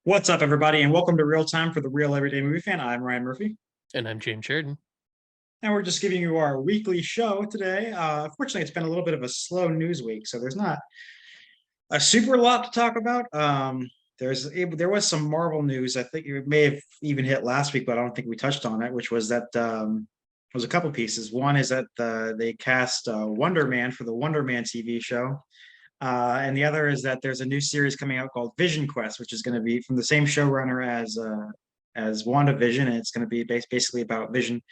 What's up, everybody, and welcome to Real Time for the Real Everyday Movie Fan. I'm Ryan Murphy, And I'm James Sheridan. and we're just giving you our weekly show today. Unfortunately, it's been a little bit of a slow news week, so there's not a super lot to talk about. There was some Marvel news. I think it may have even hit last week, but I don't think we touched on it. Which was that was a couple pieces. One is that they cast Wonder Man for the Wonder Man TV show. And the other is that there's a new series coming out called Vision Quest, which is going to be from the same showrunner as WandaVision, and it's going to be basically about Vision,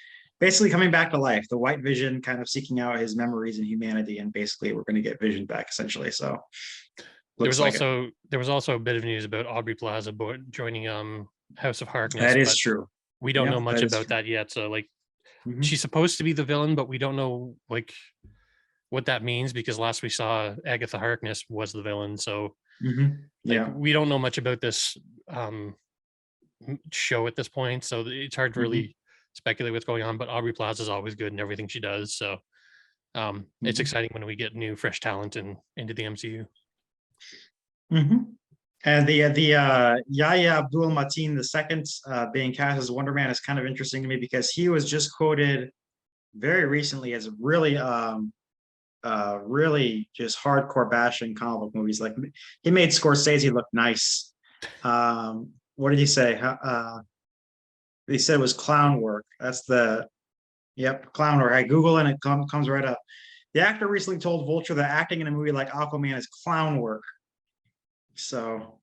basically coming back to life. The White Vision kind of seeking out his memories and humanity, and basically we're going to get Vision back essentially. So There looks was like it. also a bit of news about Aubrey Plaza joining House of Harkness, That is but true. we don't know Yep, much that is about true. that yet. So Hmm. she's supposed to be the villain, but we don't know what that means because last we saw Agatha Harkness was the villain. So Yeah. we don't know much about this um show at this point. So it's hard to Hmm. really speculate what's going on. But Aubrey Plaza is always good in everything she does. So it's Hmm. exciting when we get new fresh talent into the MCU. Hmm. And the Yahya Abdul Mateen II being cast as Wonder Man is kind of interesting to me because he was just quoted very recently as really just hardcore bashing comic book movies. Like he made Scorsese look nice. What did he say? He said it was clown work. That's the yep, clown work. I Google and it comes right up. The actor recently told Vulture that acting in a movie like Aquaman is clown work. So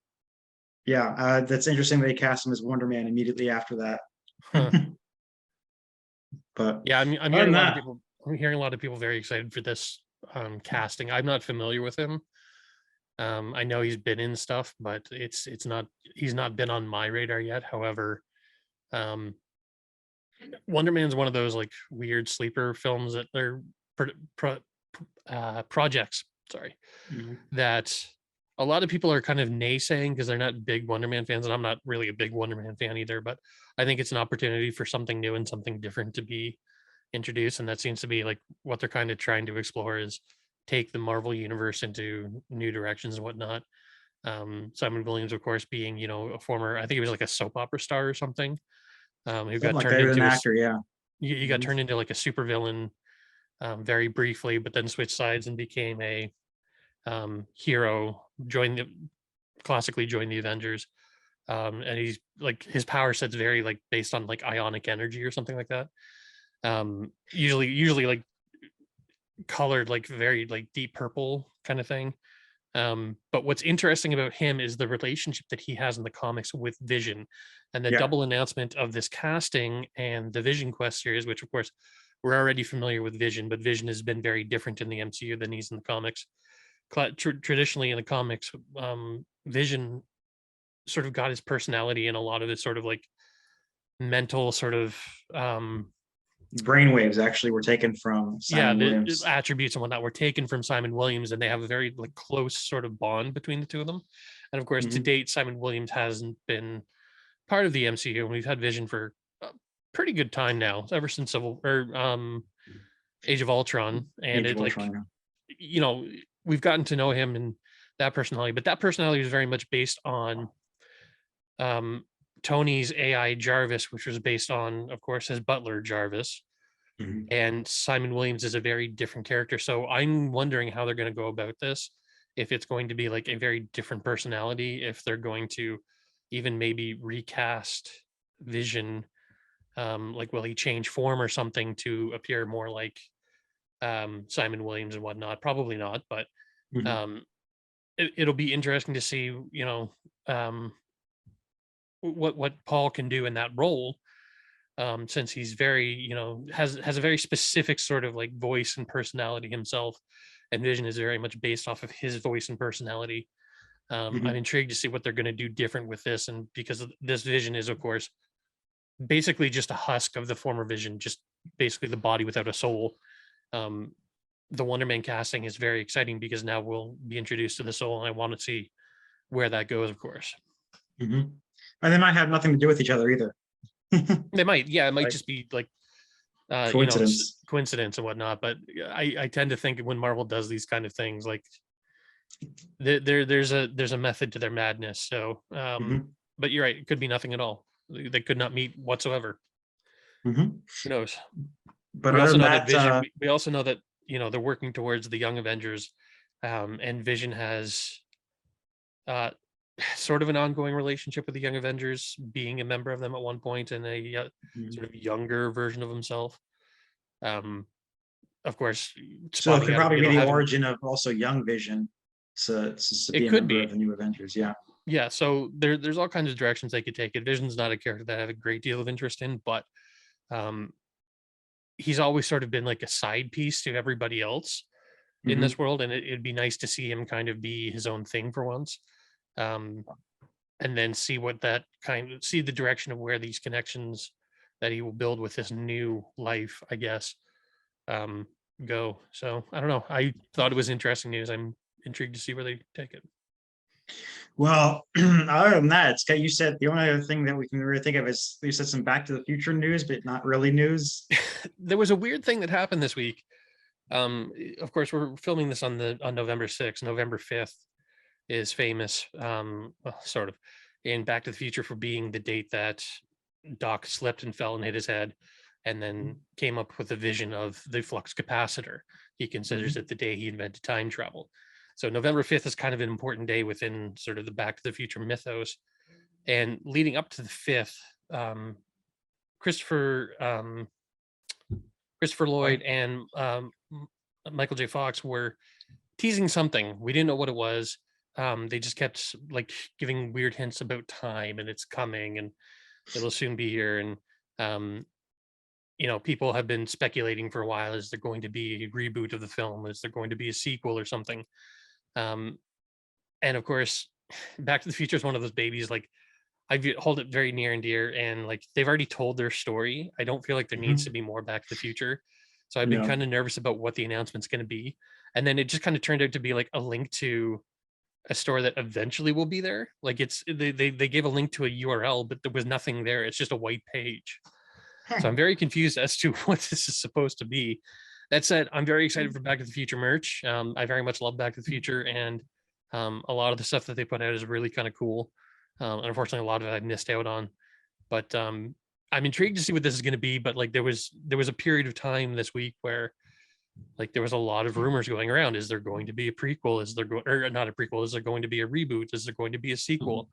yeah, that's interesting. They cast him as Wonder Man immediately after that. Huh. But Yeah, I'm other hearing than a lot of that, people. I'm hearing a lot of people very excited for this casting. I'm not familiar with him. I know he's been in stuff, but it's not he's not been on my radar yet. However, um, Wonder Man's one of those like weird sleeper films that they're pro, pro, projects. Sorry, mhm. that a lot of people are kind of naysaying because they're not big Wonder Man fans, and I'm not really a big Wonder Man fan either. But I think it's an opportunity for something new and something different to be introduced, and that seems to be like what they're kind of trying to explore is take the Marvel universe into new directions and whatnot. Simon Williams, of course, being a former, I think he was like a soap opera star or something, who Something got like that. turned He was an into actor, yeah. he got Hmm. turned into like a super villain very briefly, but then switched sides and became a hero. Classically joined the Avengers, and he's like his power set's very like based on like ionic energy or something like that. Usually like colored like very like deep purple kind of thing. But what's interesting about him is the relationship that he has in the comics with Vision, and the Yeah. double announcement of this casting and the Vision Quest series, which of course we're already familiar with Vision, but Vision has been very different in the MCU than he's in the comics. Traditionally in the comics, Vision sort of got his personality and a lot of his sort of like mental sort of Brainwaves actually were taken from yeah, Simon the Williams. attributes and whatnot were taken from Simon Williams, and they have a very like close sort of bond between the two of them. And of course, to Hmm. date, Simon Williams hasn't been part of the MCU, and we've had Vision for a pretty good time now, ever since Civil or Age of Ultron, and Age of it like Ultron. you know we've gotten to know him and that personality, but that personality was very much based on um, Tony's AI Jarvis, which was based on, of course, his butler Jarvis, Hmm. and Simon Williams is a very different character. So I'm wondering how they're going to go about this. If it's going to be like a very different personality, if they're going to even maybe recast Vision, like will he change form or something to appear more like Simon Williams and whatnot? Probably not, but Hmm. um, it'll be interesting to see, um, what Paul can do in that role, since he's very has a very specific sort of like voice and personality himself, and Vision is very much based off of his voice and personality. I'm Hmm. intrigued to see what they're going to do different with this, and because this Vision is of course basically just a husk of the former Vision, just basically the body without a soul. um, the Wonder Man casting is very exciting because now we'll be introduced to the soul, and I want to see where that goes, of course. Hmm. And they might have nothing to do with each other either. They might, yeah, it might Like just be like coincidence. coincidence and whatnot. But I tend to think when Marvel does these kind of things, like there's a method to their madness. So Hmm. but you're right, it could be nothing at all. They could not meet whatsoever. Mhm. Who knows? But We other also than know that that, Vision. We also know that they're working towards the Young Avengers, and Vision has uh, sort of an ongoing relationship with the Young Avengers, being a member of them at one point, and a mhm. sort of younger version of himself. Um, of course, So it spawning could out of probably be the having origin of also young Vision to be it a could member of be. the new Avengers. Yeah. Yeah, so there's all kinds of directions they could take it. Vision's not a character that I have a great deal of interest in, but um, he's always sort of been like a side piece to everybody else in this Mhm. world, and it'd be nice to see him kind of be his own thing for once, um, and then see what that see the direction of where these connections that he will build with this new life, I guess, um, go. So I don't know. I thought it was interesting news. I'm intrigued to see where they take it. Well, other than that, it's you said the only other thing that we can really think of is you said some Back to the Future news, but not really news. There was a weird thing that happened this week. Of course, we're filming this on November 6th. November 5th is famous, well, sort of, in Back to the Future for being the date that Doc slipped and fell and hit his head, and then came up with a vision of the flux capacitor. He considers Mhm. it the day he invented time travel. So November 5th is kind of an important day within sort of the Back to the Future mythos. And leading up to the 5th, um, Christopher Christopher Right. Lloyd and Michael J. Fox were teasing something. We didn't know what it was. They just kept like giving weird hints about time and it's coming and it'll soon be here. And um, people have been speculating for a while: is there going to be a reboot of the film? Is there going to be a sequel or something? Um, and of course, Back to the Future is one of those babies. Like hold it very near and dear, and like they've already told their story. I don't feel like there needs to Mhm. be more Back to the Future. So I've been No. kind of nervous about what the announcement's going to be. And then it just kind of turned out to be like a link to a store that eventually will be there. Like they gave a link to a URL, but there was nothing there. It's just a white page. So I'm very confused as to what this is supposed to be. That said, I'm very excited for Back to the Future merch. I very much love Back to the Future, and a lot of the stuff that they put out is really kind of cool. And unfortunately, a lot of it I missed out on. But I'm intrigued to see what this is going to be. But like there was a period of time this week where like there was a lot of rumors going around. Is there going to be a prequel? Is there or not a prequel? Is there going to be a reboot? Is there going to be a Mhm. sequel?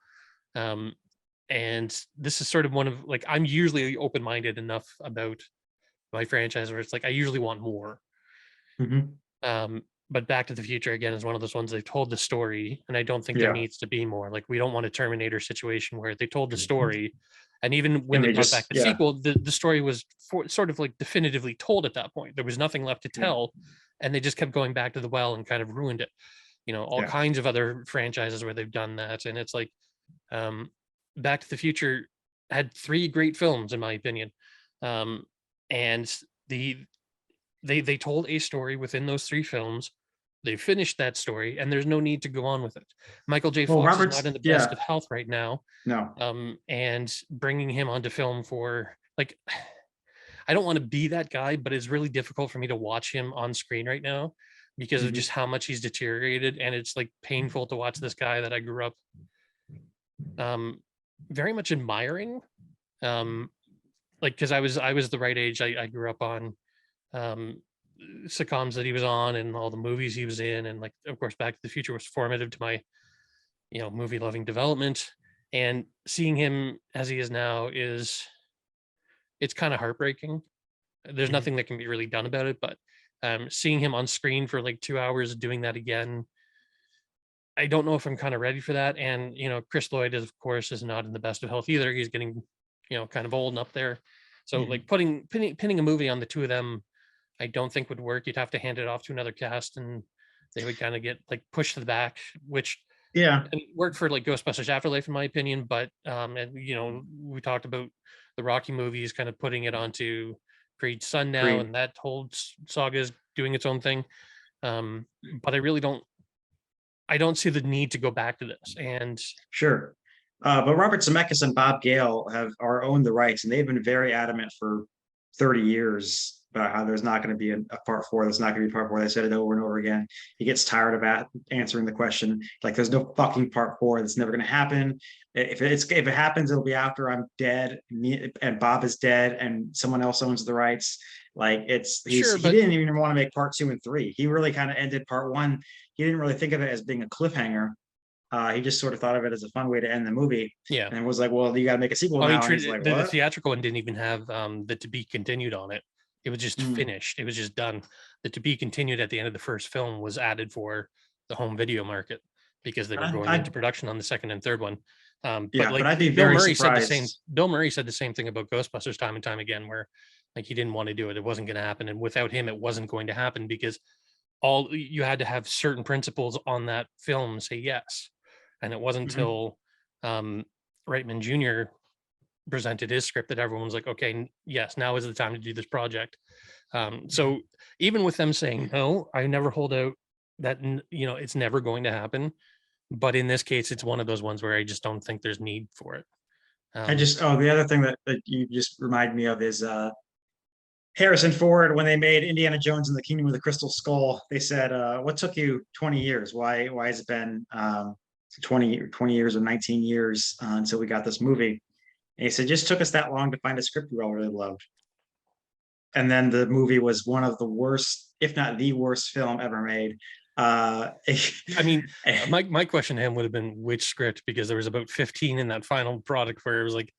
Um, and this is sort of one of like I'm usually open-minded enough about my franchise where it's like I usually want more. Mhm. But Back to the Future again is one of those ones they've told the story, and I don't think there Yeah. needs to be more. Like we don't want a Terminator situation where they told the story, and even when And they they brought back just, the yeah. sequel, the story was sort of like definitively told at that point. There was nothing left to Yeah. tell, and they just kept going back to the well and kind of ruined it. All Yeah. kinds of other franchises where they've done that, and it's like um, Back to the Future had three great films in my opinion, um, and the they told a story within those three films. They finished that story, and there's no need to go on with it. Michael J. Well, Fox is not in Robert's, the best yeah. of health right now, No. and bringing him onto film for like, I don't want to be that guy, but it's really difficult for me to watch him on screen right now because of Mhm. just how much he's deteriorated, and it's like painful to watch this guy that I grew up um, very much admiring. Um, like because I was the right age. I grew up on um, sitcoms that he was on and all the movies he was in, and like of course Back to the Future was formative to my movie loving development. And seeing him as he is now it's kind of heartbreaking. There's Mhm. nothing that can be really done about it, but seeing him on screen for like 2 hours doing that again, I don't know if I'm kind of ready for that. And Chris Lloyd is of course is not in the best of health either. He's getting kind of old and up there. So like Mhm. pinning a movie on the two of them, I don't think would work. You'd have to hand it off to another cast, and they would kind of get like pushed to the back, which Yeah. and worked for like Ghostbusters Afterlife, in my opinion. But and we talked about the Rocky movies, kind of putting it onto Creed's son now, Creed. and that whole saga is doing its own thing. But I really don't. I don't see the need to go back to this. And Sure. But Robert Zemeckis and Bob Gale have are owned the rights, and they've been very adamant for 30 years about how there's not going to be a part 4. There's not going to be part 4. They said it over and over again. He gets tired of answering the question. Like, there's no fucking part 4. That's never going to happen. If it happens, it'll be after I'm dead, and Bob is dead, and someone else owns the rights. Like, he didn't even want to make part 2 and 3. He really kind of ended part 1. He didn't really think of it as being a cliffhanger. He just sort of thought of it as a fun way to end the movie. Yeah. And was like, well, you got to make a sequel now. And he's like, the what? theatrical one didn't even have the to be continued on it. It was just finished. It was just done. The to be continued at the end of the first film was added for the home video market because they were going into production on the second and third one. But I'd be very surprised. Bill Murray said the same thing about Ghostbusters time and time again, where like he didn't want to do it. It wasn't going to happen. And without him, it wasn't going to happen because you had to have certain principles on that film say yes. And it wasn't until Reitman Jr. presented his script that everyone was like, okay, yes, now is the time to do this project. So even with them saying no, I never hold out that, it's never going to happen. But in this case, it's one of those ones where I just don't think there's need for it. The other thing that you just remind me of is Harrison Ford, when they made Indiana Jones and the Kingdom of the Crystal Skull, they said, what took you 20 years? Why has it been 20 years or 19 years until we got this movie? And he said, just took us that long to find a script we all really loved. And then the movie was one of the worst, if not the worst film ever made. I mean, my question to him would have been which script, because there was about 15 in that final product where it was like,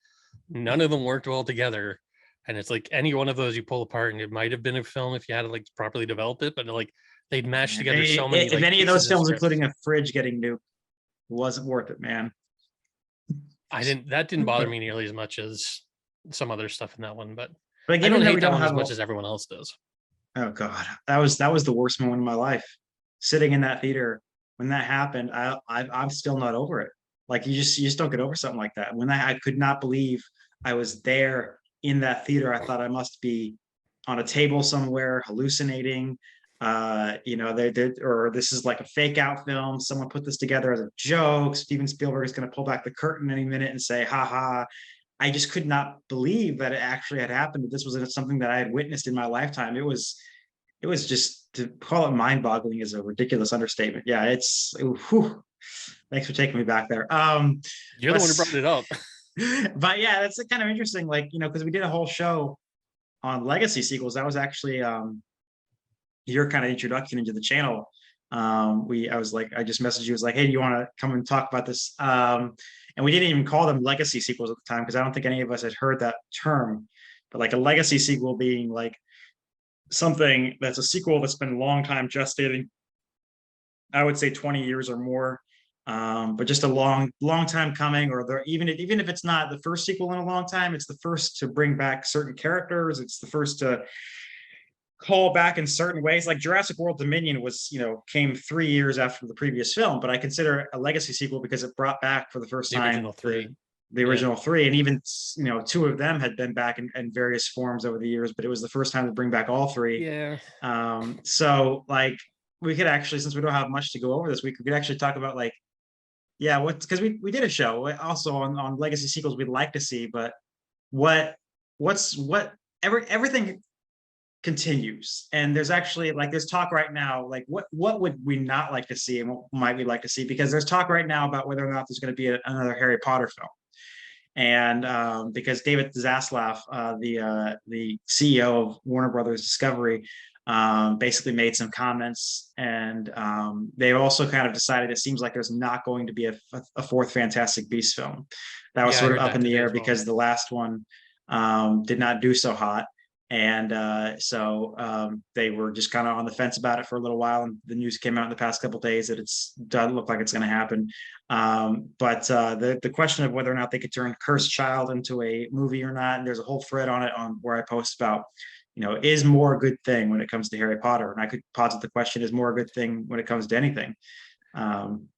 none of them worked well together. And it's like any one of those you pull apart, and it might have been a film if you had to like properly develop it, but like they'd mashed together so many. If any of those films, including a fridge getting nuked, it wasn't worth it, man. That didn't bother me nearly as much as some other stuff in that one, but I don't hate that one as much as everyone else does. Oh God, that was the worst moment of my life. Sitting in that theater when that happened, I'm still not over it. Like you just don't get over something like that. I could not believe I was there in that theater. I thought I must be on a table somewhere hallucinating. Or this is like a fake out film. Someone put this together as a joke. Steven Spielberg is going to pull back the curtain any minute and say, ha ha. I just could not believe that it actually had happened. That this was something that I had witnessed in my lifetime. It was just, to call it mind boggling is a ridiculous understatement. Yeah. Thanks for taking me back there. You're the one who brought it up. But yeah, that's kind of interesting. Like, because we did a whole show on legacy sequels. That was actually, your kind of introduction into the channel. I just messaged you, was like, hey, do you want to come and talk about this? And we didn't even call them legacy sequels at the time, because I don't think any of us had heard that term. But like a legacy sequel being like something that's a sequel that's been a long time gestating, I would say 20 years or more, but just a long time coming. Or even if it's not the first sequel in a long time, it's the first to bring back certain characters. It's the first to call back in certain ways. Like Jurassic World Dominion came 3 years after the previous film, but I consider it a legacy sequel because it brought back for the first time the original three. And even, two of them had been back in various forms over the years, but it was the first time to bring back all three. Yeah. So like we could actually, since we don't have much to go over this week, we could actually talk about like, because we did a show also on legacy sequels we'd like to see, but everything continues, and there's actually like there's talk right now, like what would we not like to see and what might we like to see, because there's talk right now about whether or not there's going to be another Harry Potter film. And because David Zaslav, the CEO of Warner Brothers Discovery, basically made some comments, and they also kind of decided it seems like there's not going to be a fourth Fantastic Beasts film. That was sort of up in the air because the last one did not do so hot. And so they were just kind of on the fence about it for a little while, and the news came out in the past couple of days that it doesn't look like it's going to happen. But the question of whether or not they could turn Cursed Child into a movie or not, and there's a whole thread on it on where I post about, is more a good thing when it comes to Harry Potter? And I could posit the question, is more a good thing when it comes to anything?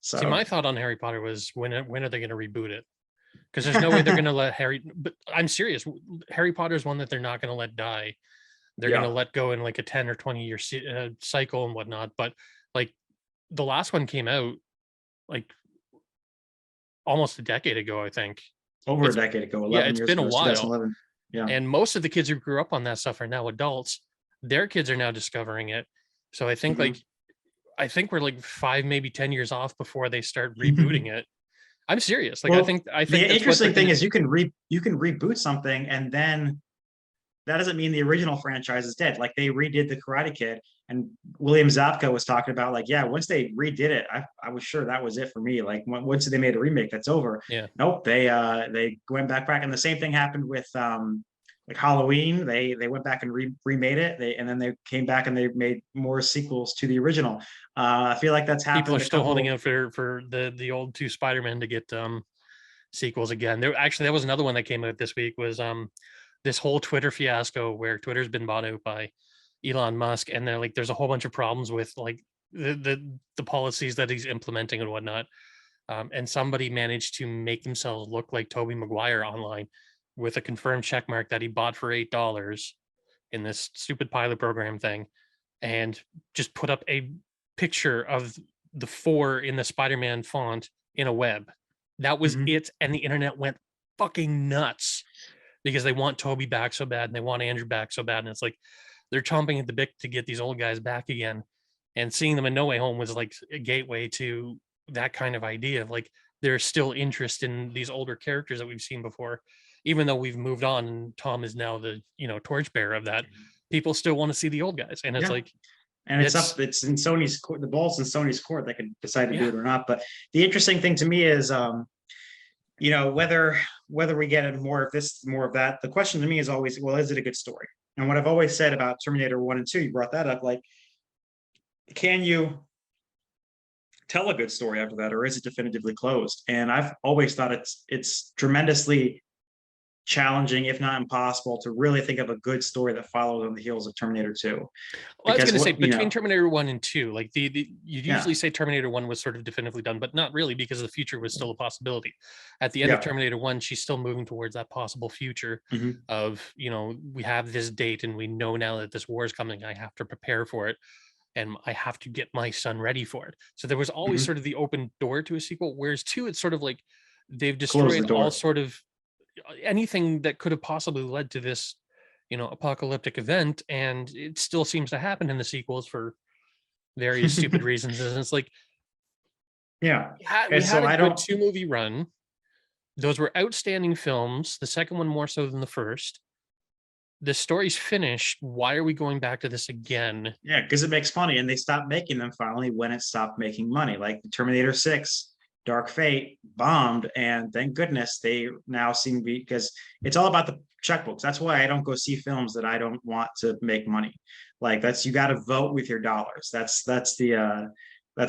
See, my thought on Harry Potter was when are they going to reboot it? Because there's no way they're going to let but I'm serious. Harry Potter is one that they're not going to let die. They're going to let go in like a 10 or 20 year cycle and whatnot. But like the last one came out like almost a decade ago, I think. Over a decade ago, 11 years. Yeah, it's been a while. Yeah. And most of the kids who grew up on that stuff are now adults. their kids are now discovering it. So I think Mhm. like we're like 5, maybe 10 years off before they start rebooting it. I'm serious. Like Well, I the think that's what they're interesting thing gonna is do. you can reboot something, and then that doesn't mean the original franchise is dead. Like they redid the Karate Kid, and William Zabka was talking about like, yeah, once they redid it, I was sure that was it for me. Like once they made a remake, that's over. Yeah. Nope, they went back, and the same thing happened with like Halloween. They went back and remade it. And then they came back and they made more sequels to the original. I feel like that's People are happened a still holding couple. out for the old two Spider-Man to get sequels again. There actually, that was another one that came out this week, was this whole Twitter fiasco where Twitter's been bought out by Elon Musk, and they're like there's a whole bunch of problems with like the policies that he's implementing and whatnot. And somebody managed to make themselves look like Toby Maguire online with a confirmed check mark that he bought for $8 in this stupid pilot program thing, and just put up a picture of the 4 in the Spider-Man font in a web. That was Mhm. it, and the internet went fucking nuts because they want Toby back so bad and they want Andrew back so bad, and it's like they're chomping at the bit to get these old guys back again. And seeing them in No Way Home was like a gateway to that kind of idea of like there's still interest in these older characters that we've seen before, even though we've moved on and Tom is now the torchbearer of that. People still want to see the old guys, and it's Yeah. like And it's it's in Sony's court, the ball's in Sony's court. They can decide to do yeah. it or not. But the interesting thing to me is, whether we get more of this, more of that. The question to me is always, well, is it a good story? And what I've always said about Terminator 1 and 2, you brought that up, like, can you tell a good story after that, or is it definitively closed? And I've always thought it's tremendously challenging, if not impossible, to really think of a good story that follows on the heels of Terminator 2. Well, I was Because going to say what, between Terminator 1 and 2, like the you'd yeah, usually say Terminator 1 was sort of definitively done, but not really, because the future was still a possibility. At the end of yeah. Terminator 1, she's still moving towards that possible future Mhm. of, we have this date and we know now that this war is coming. I have to prepare for it and I have to get my son ready for it. So there was always Mhm. sort of the open door to a sequel, whereas 2, it's sort of like they've Close the destroyed all door. sort of anything that could have possibly led to this apocalyptic event, and it still seems to happen in the sequels for various stupid reasons. And it's like Yeah. we And had so a I good don't, 2-movie run. Those were outstanding films, the second one more so than the first. The story's finished. Why are we going back to this again? yeah, because it makes money, and they stopped making them finally when it stopped making money. Like the Terminator 6, Dark Fate bombed, and thank goodness they now seem to be, because it's all about the checkbooks. That's why I don't go see films that I don't want to make money. Like that's, you got to vote with your dollars. That's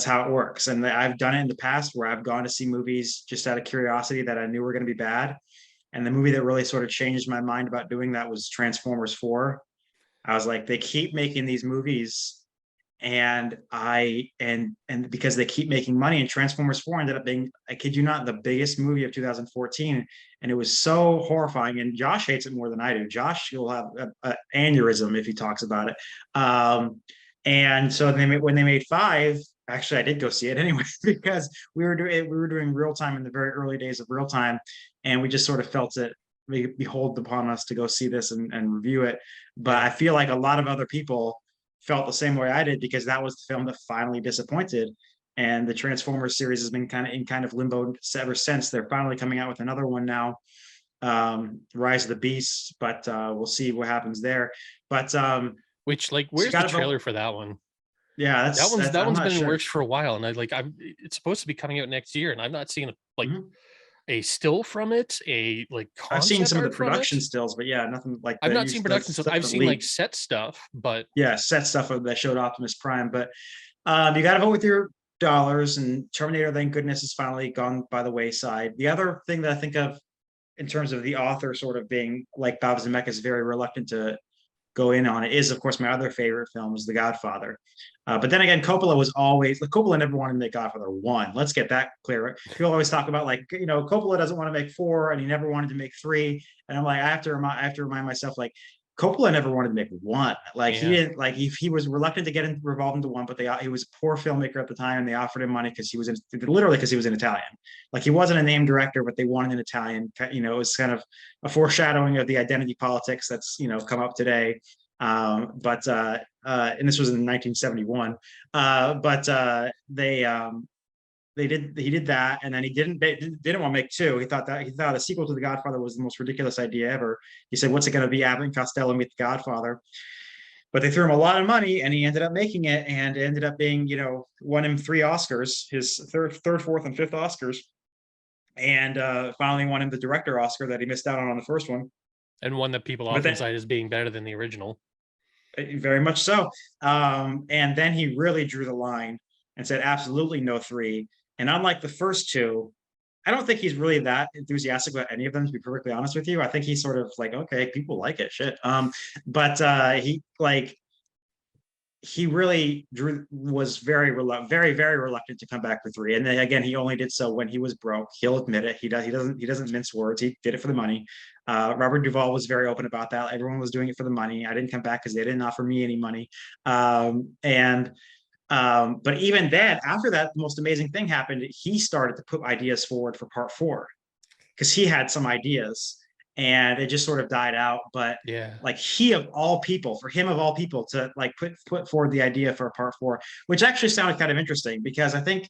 how it works. And I've done it in the past where I've gone to see movies just out of curiosity that I knew were going to be bad. And the movie that really sort of changed my mind about doing that was Transformers 4. I was like, they keep making these movies, and because they keep making money, and Transformers 4 ended up being, I kid you not, the biggest movie of 2014. And it was so horrifying. And Josh hates it more than I do. Josh will have an aneurysm if he talks about it. And so when they made 5, actually I did go see it anyway, because we were doing real time in the very early days of real time, and we just sort of felt it behold upon us to go see this and review it. But Yeah. I feel like a lot of other people felt the same way I did, because that was the film that finally disappointed. And the Transformers series has been kind of limbo ever since. They're finally coming out with another one now, Rise of the Beasts, but we'll see what happens there. But Which, like, so you where's the got to trailer vote. for that one? Yeah, that's That I'm one's not been in sure. works for a while, and it's supposed to be coming out next year, and I've not seen like Mhm. a still from it, a like I've seen concept some of the art from it. production stills, but yeah, nothing like I've not seen the production, so stuff I've that seen like leaked. set stuff, but Yeah, set stuff that showed Optimus Prime. But you got to vote with your dollars, and Terminator, thank goodness, has finally gone by the wayside. The other thing that I think of in terms of the author sort of being like Bob Zemeckis is very reluctant to go in on it is, of course, my other favorite film is The Godfather. But then again, Coppola was always like, Coppola never wanted to make Godfather 1. Let's get that clear. People always talk about like, Coppola doesn't want to make 4, and he never wanted to make 3. And I'm like, I have to remind myself, like, Coppola never wanted to make 1. Like he yeah, didn't, like he was reluctant to revolve into 1, but he was a poor filmmaker at the time, and they offered him money because he was literally because he was an Italian. Like he wasn't a named director, but they wanted an Italian. It was kind of a foreshadowing of the identity politics that's come up today. And this was in 1971. He did that, and then he didn't want to make two. He thought a sequel to The Godfather was the most ridiculous idea ever. He said, "What's it going to be? Abbott and Costello meet The Godfather." But they threw him a lot of money, and he ended up making it, and it ended up being, won him 3 Oscars, his third, fourth, and fifth Oscars, and finally won him the director Oscar that he missed out on the first one. And one that people But often then, cite as being better than the original. very much so. And then he really drew the line and said, absolutely no three. And unlike the first two, I don't think he's really that enthusiastic about any of them, to be perfectly honest with you. I think he's sort of like, okay, people like it, shit. But he really was very reluctant to come back for three. And then again, he only did so when he was broke. He'll admit it. He doesn't mince words. He did it for the money. Robert Duvall was very open about that. Everyone was doing it for the money. I didn't come back because they didn't offer me any money. But even then, after that, the most amazing thing happened. He started to put ideas forward for part four because he had some ideas, and it just sort of died out. But Yeah. like for him of all people to like put forward the idea for a part four, which actually sounded kind of interesting, because I think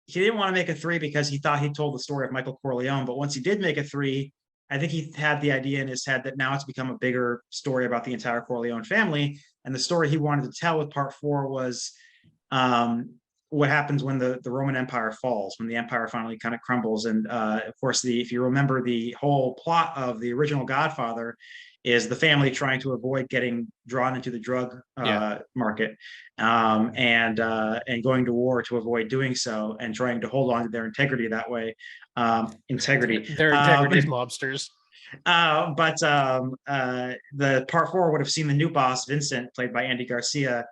he didn't want to make a three because he thought he told the story of Michael Corleone. But once he did make a three, I think he had the idea in his head that now it's become a bigger story about the entire Corleone family. And the story he wanted to tell with part four was what happens when the Roman Empire falls, when the empire finally kind of crumbles. And of course, if you remember, the whole plot of the original Godfather is the family trying to avoid getting drawn into the drug market, and going to war to avoid doing so, and trying to hold on to their integrity that way. Integrity. Their integrity as mobsters. The part four would have seen the new boss, Vincent, played by Andy Garcia,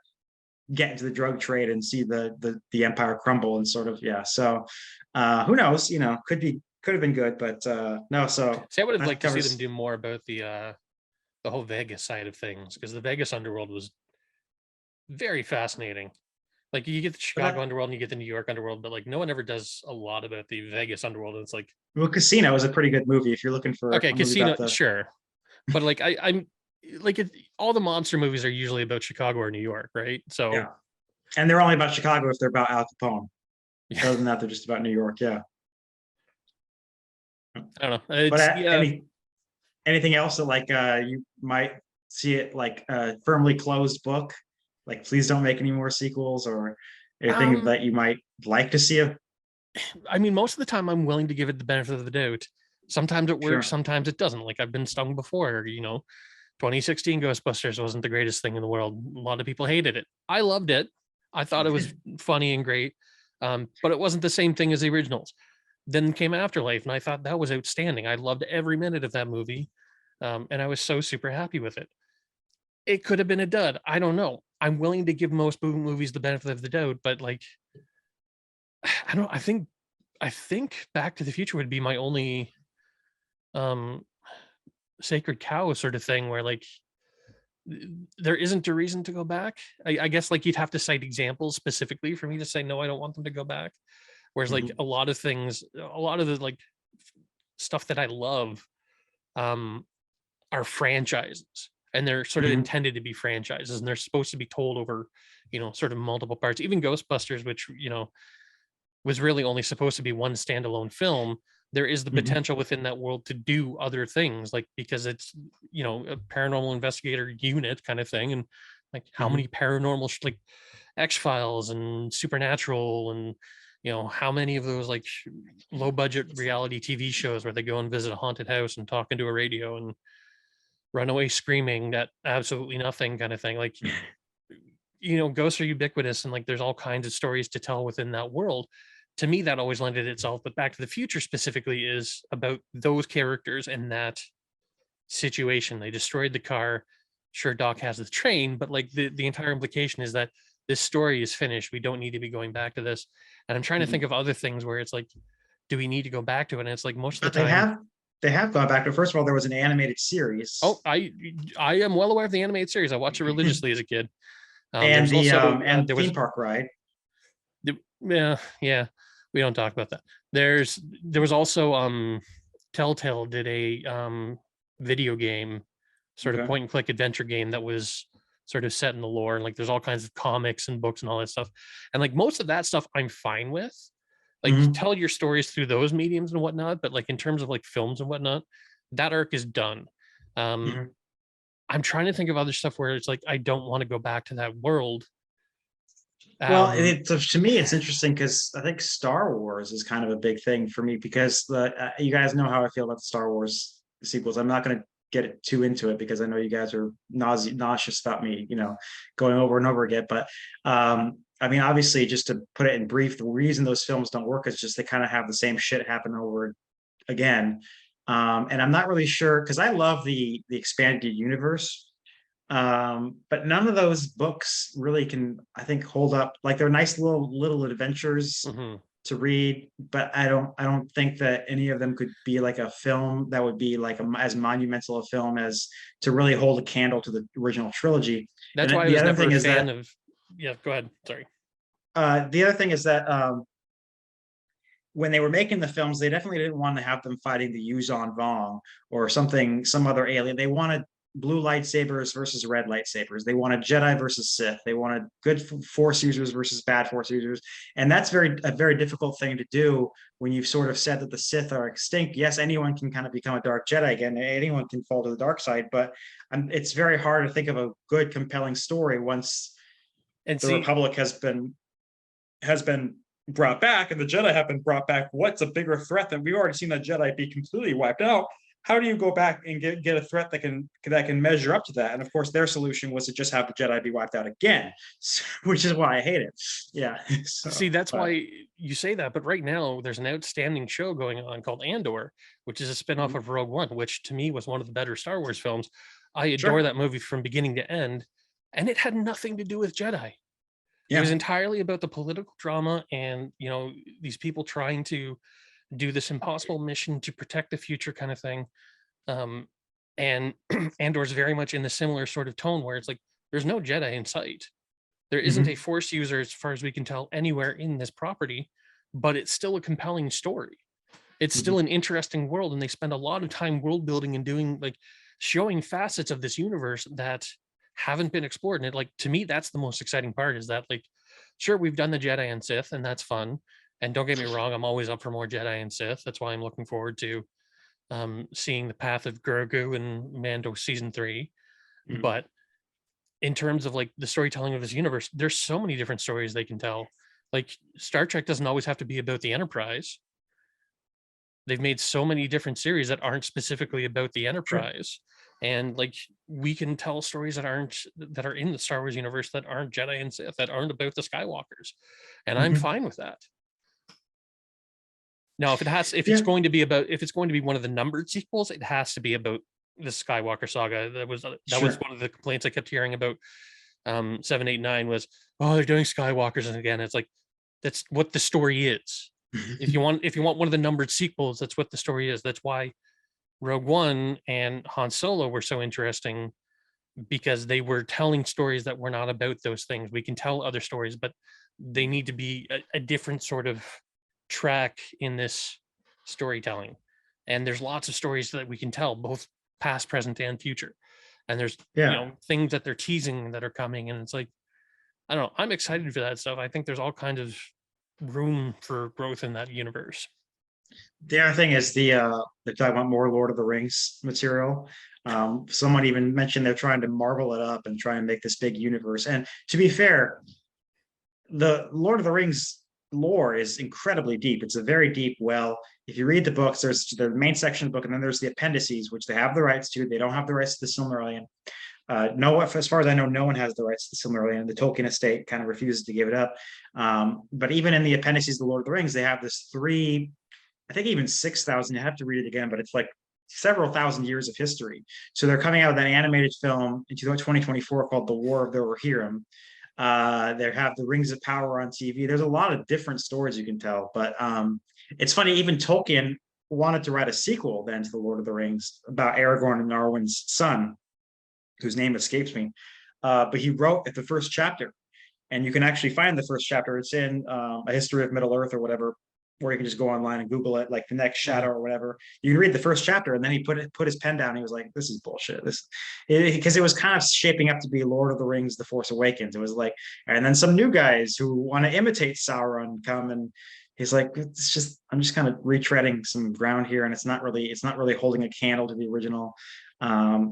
get into the drug trade and see the empire crumble, and sort of, So who knows? Could have been good, but no. So see, I would have liked to see them do more about the whole Vegas side of things, because the Vegas underworld was very fascinating. Like, you get the Chicago underworld and you get the New York underworld, but like no one ever does a lot about the Vegas underworld. It's like, well, Casino is a pretty good movie if you're looking for Casino, sure, but like I'm like all the monster movies are usually about Chicago or New York, right? So yeah, and they're only about Chicago if they're about Al Capone. Other than that, they're just about New York. Yeah, I don't know. But anything else that like you might see it like a firmly closed book, like please don't make any more sequels, or anything that you might like to see? I mean, most of the time I'm willing to give it the benefit of the doubt. Sometimes it works, Sure. Sometimes it doesn't. Like, I've been stung before. 2016 Ghostbusters wasn't the greatest thing in the world. A lot of people hated it. I loved it. I thought it was funny and great, but it wasn't the same thing as the originals. Then came Afterlife, and I thought that was outstanding. I loved every minute of that movie, and I was so super happy with it. It could have been a dud. I don't know. I'm willing to give most movies the benefit of the doubt, but like, I think Back to the Future would be my only sacred cow sort of thing, where like there isn't a reason to go back. I guess like you'd have to cite examples specifically for me to say no, I don't want them to go back. Whereas like a lot of the like stuff that I love are franchises, and they're sort of intended to be franchises, and they're supposed to be told over sort of multiple parts. Even Ghostbusters, which was really only supposed to be one standalone film, there is the potential within that world to do other things, like, because it's a paranormal investigator unit kind of thing, and like how many paranormal like X-Files and Supernatural, and how many of those like low budget reality TV shows where they go and visit a haunted house and talk into a radio and run away screaming at absolutely nothing kind of thing. Like, ghosts are ubiquitous, and like there's all kinds of stories to tell within that world. To me, that always lended itself. But Back to the Future specifically is about those characters and that situation. They destroyed the car. Sure, Doc has the train, but like the entire implication is that this story is finished. We don't need to be going back to this. And I'm trying to think of other things where it's like, do we need to go back to it? And it's like, most of the time they have gone back to it. First of all, there was an animated series. Oh, I am well aware of the animated series. I watched it religiously as a kid. And the theme park ride. Yeah, we don't talk about that. There was also Telltale did a video game sort of Okay. point and click adventure game that was sort of set in the lore. And like there's all kinds of comics and books and all that stuff. And like most of that stuff I'm fine with. Like Mhm. tell your stories through those mediums and whatnot. But like in terms of like films and whatnot, that arc is done. Um, Mhm. I'm trying to think of other stuff where it's like I don't want to go back to that world. Well, Um, to me, it's interesting because I think Star Wars is kind of a big thing for me because you guys know how I feel about the Star Wars sequels. I'm not going to get too into it because I know you guys are nauseous about me, going over and over again. But I mean, obviously, just to put it in brief, the reason those films don't work is just they kind of have the same shit happen over again. And I'm not really sure because I love the expanded universe, but none of those books really can, I think, hold up. Like they're nice little adventures mhm. to read, but I don't think that any of them could be like a film that would be like as monumental a film as to really hold a candle to the original trilogy. And That's why then I the was other never thing a is fan that of. Yeah, go ahead. Sorry. the other thing is that when they were making the films, they definitely didn't want to have them fighting the Yuzon Vong or some other alien. They wanted blue lightsabers versus red lightsabers. They wanted Jedi versus Sith. They wanted good Force users versus bad Force users, and that's a very difficult thing to do when you've sort of said that the Sith are extinct. Yes, anyone can kind of become a dark Jedi again. Anyone can fall to the dark side, but it's very hard to think of a good, compelling story once And the see, Republic has been brought back and the Jedi have been brought back. What's a bigger threat than we've already seen the Jedi be completely wiped out? How do you go back and get a threat that can measure up to that? And of course, their solution was to just have the Jedi be wiped out again, which is why I hate it. Yeah. see, So, that's but why you say that. But right now, there's an outstanding show going on called Andor, which is a spinoff mhm, of Rogue One, which to me was one of the better Star Wars films. I adore sure. that movie from beginning to end, and it had nothing to do with Jedi. It was Yeah. entirely about the political drama and these people trying to do this impossible mission to protect the future kind of thing. Um, and Andor's very much in the similar sort of tone where it's like there's no Jedi in sight. There isn't a Hmm. Force user, as far as we can tell, anywhere in this property, but it's still a compelling story. It's Hmm. still an interesting world, and they spend a lot of time world building and doing like showing facets of this universe that haven't been explored. And like to me, that's the most exciting part is that like, sure, we've done the Jedi and Sith, and that's fun. And don't get me wrong, I'm always up for more Jedi and Sith. That's why I'm looking forward to seeing the path of Grogu and Mando season 3. Hmm. But in terms of like the storytelling of this universe, there's so many different stories they can tell. Like Star Trek doesn't always have to be about the Enterprise. They've made so many different series that aren't specifically about the Sure. Enterprise. And like we can tell stories that are in the Star Wars universe that aren't Jedi and Sith, that aren't about the Skywalkers. And I'm Hmm. fine with that. Now, if it's Yeah. going to be about, if it's going to be one of the numbered sequels, it has to be about the Skywalker saga. That was Sure. one of the complaints I kept hearing about 789 was, oh, they're doing Skywalkers, and again, it's like that's what the story is. If you want one of the numbered sequels, that's what the story is. That's why Rogue One and Han Solo were so interesting because they were telling stories that were not about those things. We can tell other stories, but they need to be a different sort of track in this storytelling. And there's lots of stories that we can tell, both past, present, and future. And there's Yeah. things that they're teasing that are coming, and it's like I don't know. I'm excited for that stuff. I think there's all kinds of room for growth in that universe. The other thing is they're talking about more Lord of the Rings material. Someone even mentioned they're trying to marvel it up and try and make this big universe. And to be fair, the Lord of the Rings lore is incredibly deep. It's a very deep well. If you read the books, there's the main section of the book, and then there's the appendices, which they have the rights to. They don't have the rights to the Silmarillion. No, as far as I know, no one has the rights to the Silmarillion. The Tolkien estate kind of refuses to give it up. But even in the appendices of the Lord of the Rings, they have this I think even 6,000. You have to read it again, but it's like several thousand years of history. So they're coming out with an animated film in 2024 called The War of the Rohirrim. They have the Rings of Power on TV. There's a lot of different stories you can tell, but it's funny. Even Tolkien wanted to write a sequel then to the Lord of the Rings about Aragorn and Arwen's son, whose name escapes me. But he wrote at the first chapter, and you can actually find the first chapter. It's in A History of Middle Earth or whatever. or you can just go online and Google it, like the next shadow or whatever. You can read the first chapter, and then he put his pen down. He was like, "This is bullshit." Because it was kind of shaping up to be Lord of the Rings: The Force Awakens. It was like, and then some new guys who want to imitate Sauron come, and he's like, "It's just I'm just kind of retreading some ground here, and it's not really holding a candle to the original."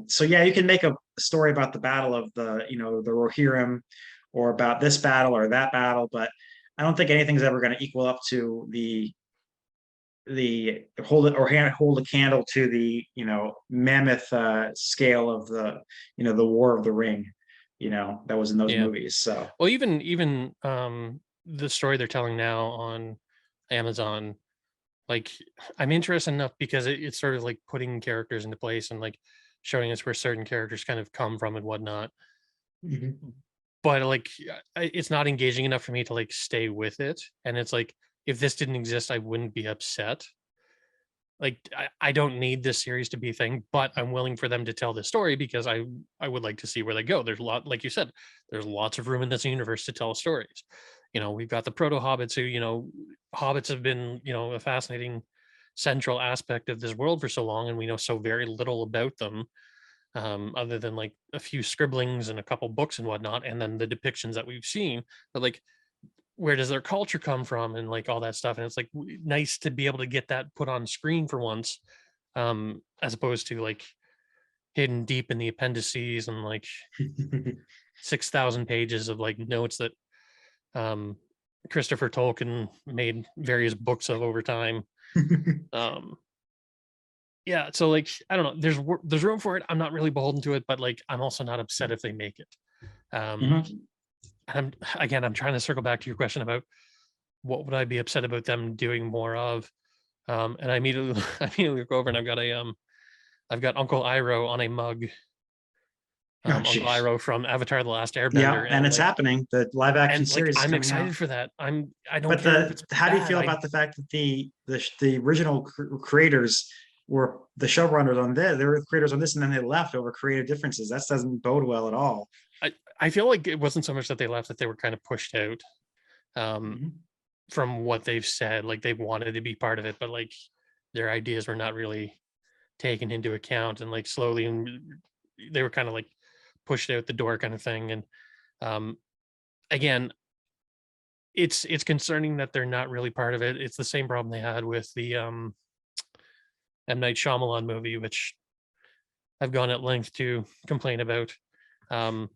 So yeah, you can make a story about the battle of the Rohirrim, or about this battle or that battle, but I don't think anything's ever going to equal up to the hold a candle to the mammoth scale of the War of the Ring, that was in those Yeah. movies. So Well, even the story they're telling now on Amazon, like I'm interested enough because it's sort of like putting characters into place and like showing us where certain characters kind of come from and whatnot. mhm. But like it's not engaging enough for me to like stay with it. And it's like if this didn't exist, I wouldn't be upset. Like I don't need this series to be a thing, but I'm willing for them to tell this story because I would like to see where they go. There's a lot, like you said, there's lots of room in this universe to tell stories. We've got the proto hobbits who, hobbits have been, a fascinating central aspect of this world for so long, and we know so very little about them, other than like a few scribblings and a couple books and whatnot, and then the depictions that we've seen. But like where does their culture come from and like all that stuff, and it's like nice to be able to get that put on screen for once, as opposed to like hidden deep in the appendices and like 6,000 pages of like notes that um Christopher Tolkien made various books of over time. um yeah, so like I don't know, there's room for it. I'm not really beholden to it, but like I'm also not upset if they make it. um Mhm. I'm trying to circle back to your question about what would I be upset about them doing more of. And I immediately I immediately look over and I've got Uncle Iroh on a mug. Oh, Uncle geez. Iroh from Avatar: The Last Yeah, Airbender, and it's happening. The live action and like series is I'm coming out. excited for that. I don't But care if it's how do you bad. feel about the fact that the original creators were the showrunners on this? They were the creators on this, and then they left over creative differences. That doesn't bode well at all. I feel like it wasn't so much that they left, that they were kind of pushed out, um, Mhm. from what they've said. Like they wanted to be part of it, but like their ideas were not really taken into account, and like slowly and they were kind of like pushed out the door kind of thing. And um again, it's concerning that they're not really part of it. It's the same problem they had with the M. Night Shyamalan movie, which I've gone at length to complain about. Um,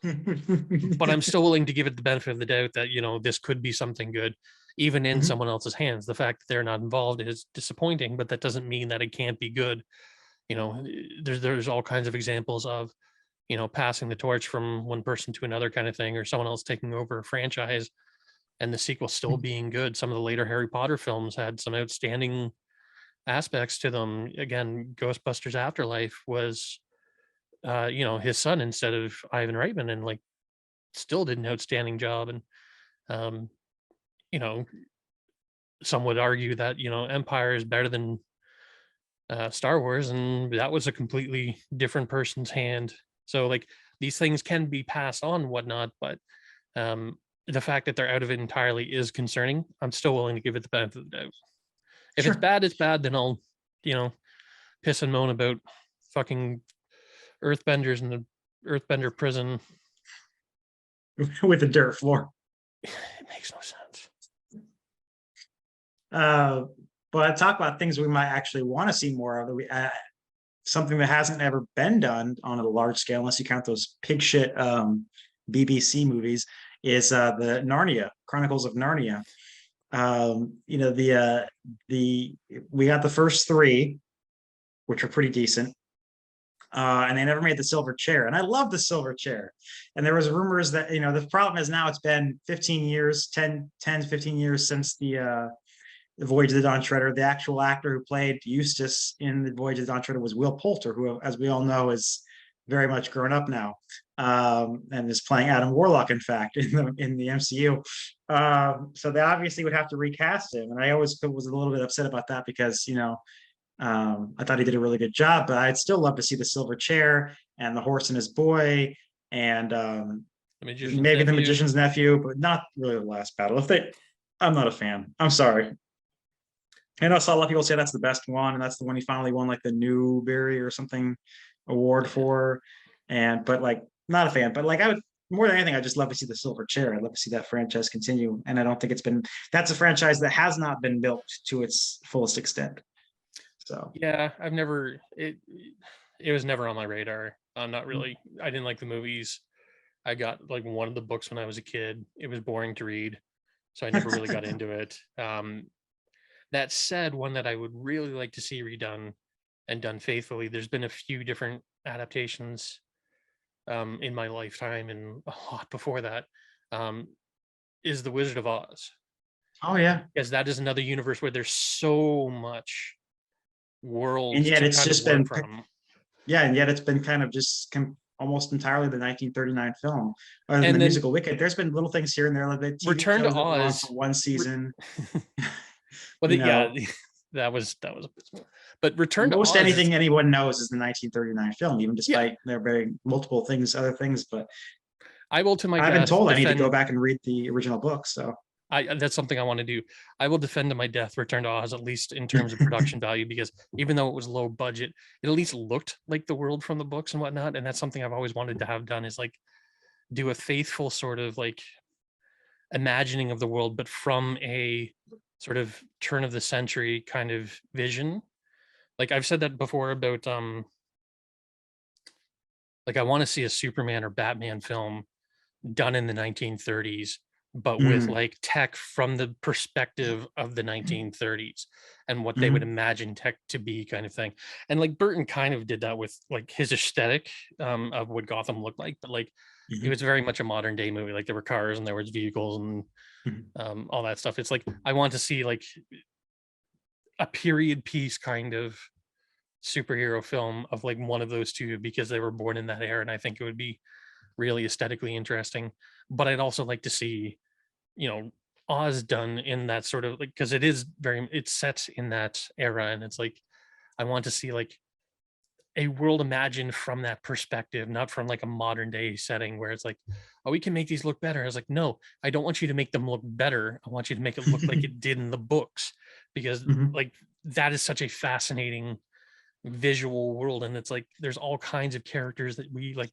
but I'm still willing to give it the benefit of the doubt that, this could be something good, even in Mhm. someone else's hands. The fact that they're not involved is disappointing, but that doesn't mean that it can't be good. There's all kinds of examples of, passing the torch from one person to another kind of thing, or someone else taking over a franchise and the sequel still being good. Some of the later Harry Potter films had some outstanding aspects to them. Again, Ghostbusters Afterlife was, his son instead of Ivan Reitman, and like still did an outstanding job. And um, you know, some would argue that Empire is better than Star Wars, and that was a completely different person's hand. So like these things can be passed on, and whatnot, but um, the fact that they're out of it entirely is concerning. I'm still willing to give it the benefit of the doubt. If it's Sure. bad, it's bad. Then I'll, you know, piss and moan about fucking earthbenders in the earthbender prison. With the dirt floor. It makes no sense. Uh, but talk about things we might actually want to see more of. Something that hasn't ever been done on a large scale, unless you count those pig shit BBC movies, is the Narnia Chronicles of Narnia. The we got the first three, which were pretty decent. And they never made the silver chair. And I love the silver chair. And there was rumors that, the problem is now it's been 15 years, 15 years since the Voyage of the Dawn Treader. The actual actor who played Eustace in the Voyage of the Dawn Treader was Will Poulter, who, as we all know, is very much grown up now, and is playing Adam Warlock, in fact, in the MCU. So they obviously would have to recast him, and I always was a little bit upset about that because I thought he did a really good job, but I'd still love to see the silver chair and the horse and his boy, and The magician's maybe the nephew. magician's nephew, but not really the last battle. I'm not a fan. I'm sorry. I know I saw a lot of people say that's the best one, and that's the one he finally won like the Newbery or something award for. And but like not a fan, but like I would more than anything, I just love to see the Silver Chair. I'd love to see that franchise continue. And I don't think it's been that's a franchise that has not been built to its fullest extent. So Yeah, I've never it was never on my radar. I'm not really. I didn't like the movies. I got like one of the books when I was a kid. It was boring to read, so I never really got into it. That said, one that I would really like to see redone and done faithfully. There's been a few different adaptations in my lifetime, and a lot before that. Um, is the Wizard of Oz, oh yeah. because that is another universe where there's so much world And yet to it's kind of just work been from. yeah, and yet it's been kind of just almost entirely the 1939 film. Other than the And then musical Wicked, there's been little things here and there, like the TV Return to shows that were on Oz. for one Re- season. well, You yeah, know, that was abysmal. But Return to most Oz is anything anyone knows is the 1939 film, even yeah. despite there being multiple things, other things. But I will to my I've been death told I need to go defend. back and read the original book. So I That's something I want to do. I will defend to my death Return to Oz, at least in terms of production value, because even though it was low budget, it at least looked like the world from the books and whatnot. And that's something I've always wanted to have done, is like do a faithful sort of like imagining of the world, but from a sort of turn of the century kind of vision. Like I've said that before about like I want to see a Superman or Batman film done in the 1930s, but with mm, like tech from the perspective of the 1930s and what they would mm, imagine tech to be, kind of thing. And like Burton kind of did that with like his aesthetic of what Gotham looked like, but like it mm, was very much a modern day movie. Like there were cars and there was vehicles and mm. all that stuff. It's like I want to see like a period piece kind of superhero film of like one of those two, because they were born in that era, and I think it would be really aesthetically interesting. But I'd also like to see, you know, Oz done in that sort of like, because it is very, it's set in that era, and it's like I want to see like a world imagined from that perspective, not from like a modern day setting where it's like, oh, we can make these look better. I was like, no, I don't want you to make them look better. I want you to make it look like it did in the books, because Mhm. like that is such a fascinating visual world, and it's like there's all kinds of characters that we like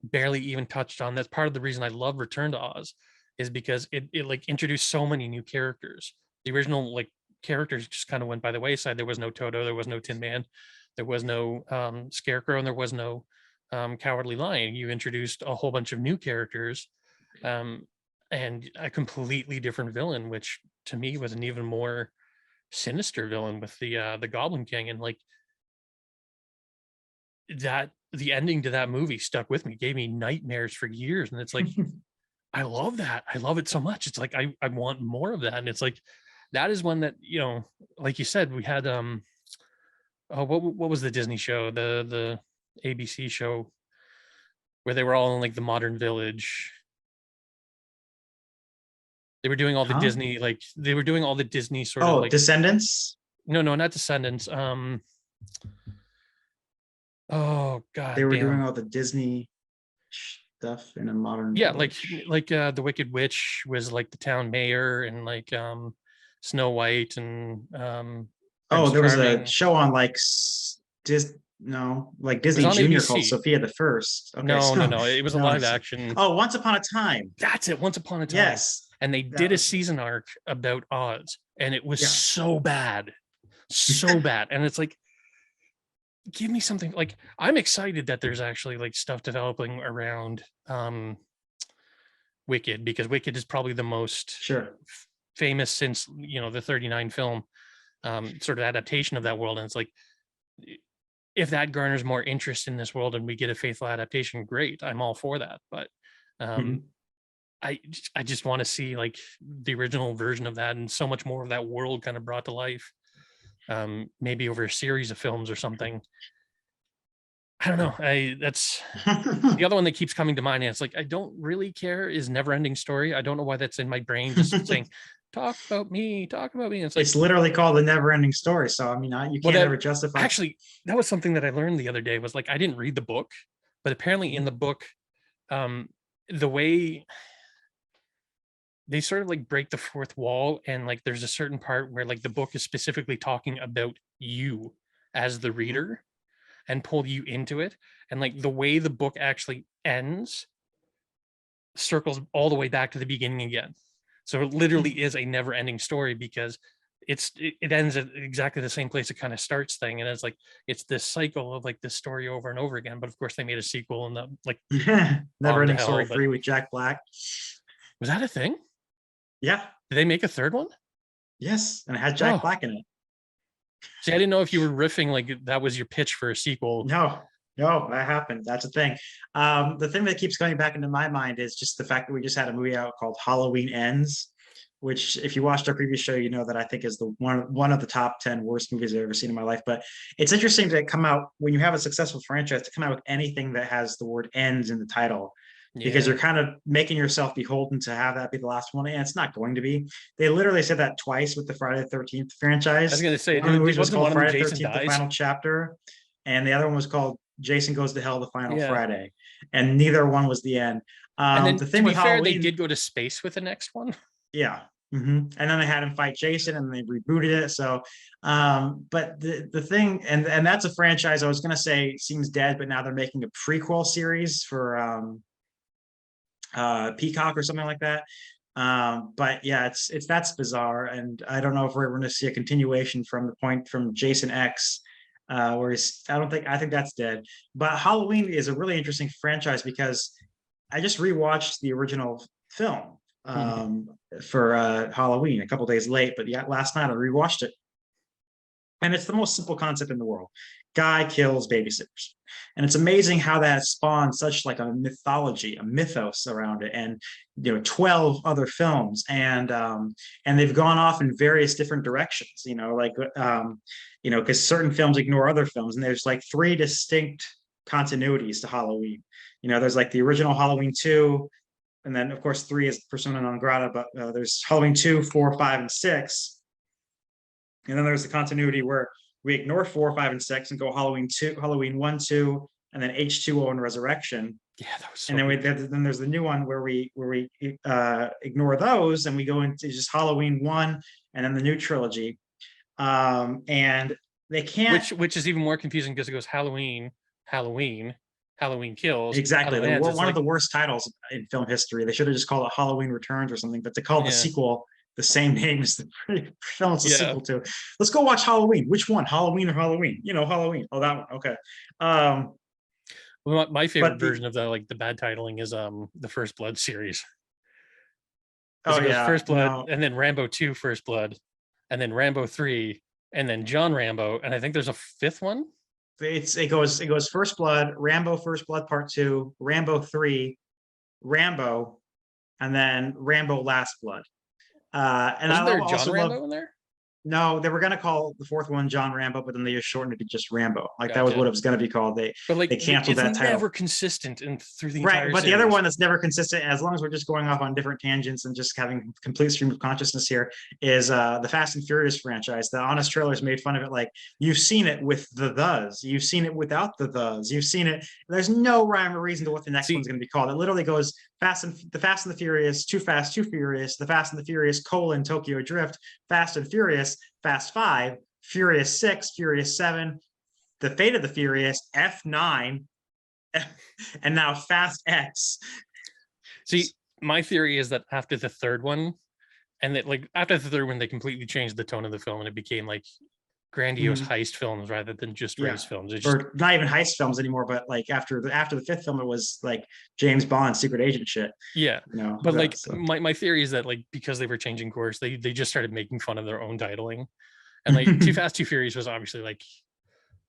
barely even touched on. That's part of the reason I love Return to Oz, is because it like introduced so many new characters. The original like characters just kind of went by the wayside. There was no Toto, there was no Tin Man, there was no Scarecrow, and there was no Cowardly Lion. You introduced a whole bunch of new characters, um, and a completely different villain, which to me was an even more sinister villain with the Goblin King. And like that, the ending to that movie stuck with me, gave me nightmares for years. And it's like I love that. I love it so much. It's like I want more of that. And it's like that is one that, you know, like you said, we had oh, what was the Disney show, the ABC show where they were all in like the modern village. They were doing all the Huh? Disney, like they were doing all the Disney sort of Oh, like, Descendants. no, not Descendants. Oh They god were doing damn. all the Disney stuff in a modern Yeah, village. the Wicked Witch was like the town mayor, and like Snow White and Oh, Prince there was a Charming. show on like no, like It was Disney on Junior called ABC. Sophia the First. Okay, No, no, so no. It was a no, live action. oh, Once Upon a Time. That's it. Once Upon a Time. Yes, And they that did a was season arc about Oz, and it was yeah. so bad. So bad. And it's like, give me something like, I'm excited that there's actually like stuff developing around Wicked, because Wicked is probably the most Sure. famous since, you know, the 39 film sort of adaptation of that world. And it's like, if that garners more interest in this world and we get a faithful adaptation, great. I'm all for that. But um, Mhm. I just want to see like the original version of that, and so much more of that world kind of brought to life. Maybe over a series of films or something. I don't know. I That's the other one that keeps coming to mind. And it's like I don't really care is Never Ending Story. I don't know why that's in my brain, just saying, talk about me, talk about me. And it's like, It's literally called the never ending story. So I mean, you well, can't that ever justify. actually, that was something that I learned the other day, was like I didn't read the book, but apparently in the book, um, the way they sort of like break the fourth wall, and like there's a certain part where like the book is specifically talking about you as the Mhm. reader and pull you into it. And like the way the book actually ends circles all the way back to the beginning again. So it literally is a never ending story, because it ends at exactly the same place it kind of starts thing. And it's like, it's this cycle of like this story over and over again. But of course they made a sequel and that like Never bombed to ending story hell. But 3 with Jack Black. was that a thing? Yeah. Did they make a third one? Yes. And it had Jack Oh, Black in it. see, I didn't know if you were riffing like that was your pitch for a sequel. No, no, that happened. That's the thing. The thing that keeps coming back into my mind is just the fact that we just had a movie out called Halloween Ends, which, if you watched our previous show, you know that I think is the one of the top 10 worst movies I've ever seen in my life. But it's interesting to come out when you have a successful franchise to come out with anything that has the word ends in the title, because Yeah. you're kind of making yourself beholden to have that be the last one, and it's not going to be. They literally said that twice with the Friday the 13th I was franchise. gonna say, One of the movies was wasn't called one of them Friday the Jason 13th, the dies? final chapter, and the other one was called Jason Goes to Hell, the final Yeah. Friday, and neither one was the end. And then The to thing be with fair, they Halloween, did go to space with the next one. yeah. And then they had him fight Jason, and they rebooted it. So, but the thing, and that's a franchise I was gonna say seems dead, but now they're making a prequel series for Peacock or something like that. But yeah, it's that's bizarre, and I don't know if we're going to see a continuation from the point from Jason X, where he's. I think that's dead. But Halloween is a really interesting franchise because I just rewatched the original film for Halloween a couple days late, but yeah, last night I rewatched it, and it's the most simple concept in the world. Guy kills babysitters, and it's amazing how that spawned such like a mythology, a mythos around it, and 12 other films, and they've gone off in various different directions, because certain films ignore other films, and there's like three distinct continuities to Halloween. There's like the original Halloween 2, and then of course 3 is persona non grata, but there's Halloween 2, 4, 5, and 6. And then there's the continuity where we ignore 4, 5, and 6 and go Halloween 2, Halloween 1, 2, and then H2O and Resurrection. Yeah, that was And so then good. then there's the new one where we ignore those and we go into just Halloween 1 and then the new trilogy. And they can't Which is even more confusing because it goes Halloween, Halloween, Halloween kills, exactly Halloween ends. It's one of like, the worst titles in film history. They should have just called it Halloween Returns or something, but to call the yeah, sequel the same name as the film it's a yeah. sequel to. Let's go watch Halloween. Which one? Halloween or Halloween? Halloween. Oh, that one. Okay. Um, Well, my favorite but the version of the like the bad titling is the First Blood series, because oh it goes yeah, First Blood no, and then Rambo 2 First Blood and then Rambo 3 and then John Rambo, and I think there's a fifth one. it goes First Blood, Rambo First Blood Part 2, Rambo 3, Rambo, and then Rambo Last Blood. And Wasn't I there a John also love. Rambo in there? No, they were gonna call the fourth one John Rambo, but then they just shortened it to just Rambo. Like that was Gotcha. what it was gonna be called. They But like they canceled it's that title. never consistent in through the Right, entire but the other series. one that's never consistent, as long as we're just going off on different tangents and just having complete stream of consciousness here, is the Fast and Furious franchise. The Honest Trailers made fun of it, like you've seen it with the you've seen it without the you've seen it. There's no rhyme or reason to what the next See, one's going to be called. It literally goes Fast and the Furious, Too Fast, Too Furious, the Fast and the Furious: Tokyo Drift, Fast and Furious, Fast 5, Furious 6, Furious 7, The Fate of the Furious, F9, and now Fast X. see, my theory is that after the third one, and that like after the third one, they completely changed the tone of the film, and it became like grandiose heist films rather than just Yeah, race films. It's just or not even heist films anymore, but like after the fifth film, it was like James Bond secret agent shit. yeah. You know, But like so. my theory is that like because they were changing course, they just started making fun of their own titling. And like Too Fast, Too Furious was obviously like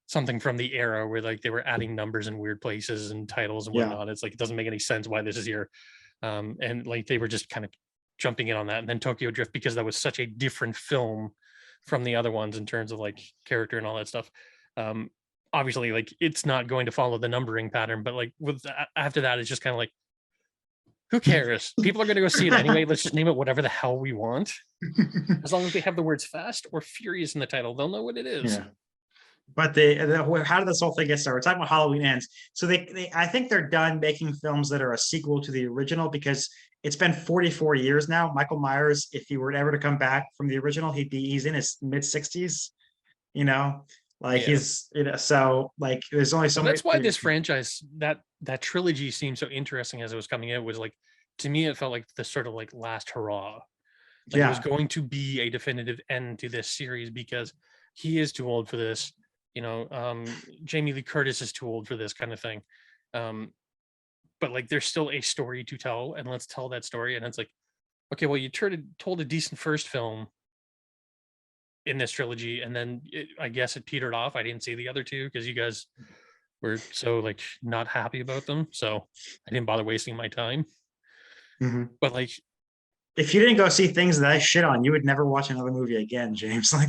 something from the era where like they were adding numbers in weird places and titles and Yeah. whatnot. It's like it doesn't make any sense why this is here. And like they were just kind of jumping in on that. And then Tokyo Drift, because that was such a different film from the other ones in terms of like character and all that stuff. Um, Obviously, like it's not going to follow the numbering pattern, but like with after that, it's just kind of like, who cares? People are going to go see it anyway. Let's just name it whatever the hell we want. As long as they have the words fast or furious in the title, they'll know what it is. Yeah. But how did this whole thing get started? We're talking about Halloween Ends. So I think they're done making films that are a sequel to the original, because it's been 44 years now. Michael Myers, if he were ever to come back from the original, he's in his mid 60s, you know, like Yeah. he's, so like there's only so Well, many. that's why this franchise, that trilogy seemed so interesting as it was coming out. Was like, to me, it felt like the sort of like last hurrah. Like it was Yeah. going to be a definitive end to this series because he is too old for this. Jamie Lee Curtis is too old for this kind of thing. Um, but like there's still a story to tell, and let's tell that story. And it's like, okay, well, you told a decent first film in this trilogy, and then I guess it petered off. I didn't see the other two because you guys were so like not happy about them, so I didn't bother wasting my time. Mm-hmm. But like, If you didn't go see things that I shit on, you would never watch another movie again, James. Like,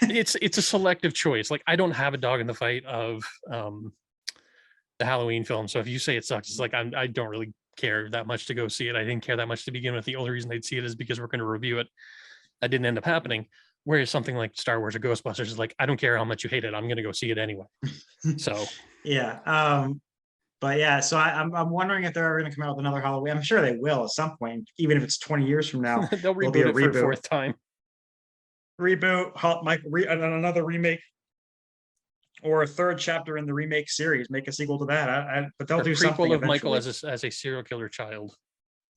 it's a selective choice. Like, I don't have a dog in the fight of the Halloween film, so if you say it sucks, it's like I don't really care that much to go see it. I didn't care that much to begin with. The only reason I'd see it is because we're going to review it. That didn't end up happening. Whereas something like Star Wars or Ghostbusters is like, I don't care how much you hate it, I'm going to go see it anyway. So yeah. But yeah, so I'm wondering if they're ever going to come out with another Halloween. I'm sure they will at some point, even if it's 20 years from now. they'll There'll be reboot a it for a reboot, fourth time. another remake, or a third chapter in the remake series. Make a sequel to that. But they'll Or do prequel something of Michael eventually. as a serial killer child.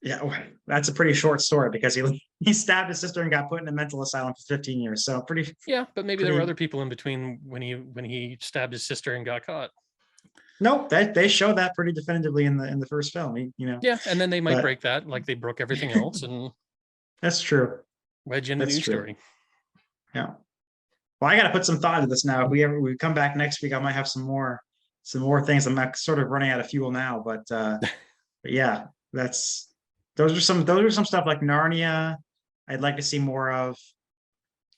Yeah, well, that's a pretty short story because he stabbed his sister and got put in a mental asylum for 15 years. So Yeah, but maybe there were pretty. other people in between when he stabbed his sister and got caught. Nope, they show that pretty definitively in the first film. Yeah, and then they might But break that, like they broke everything else, and that's true. wedge in a That's new true. story. Yeah. Well, I got to put some thought into this now. If we come back next week, I might have some more things. I'm not sort of running out of fuel now, but yeah, those are some stuff like Narnia. I'd like to see more of.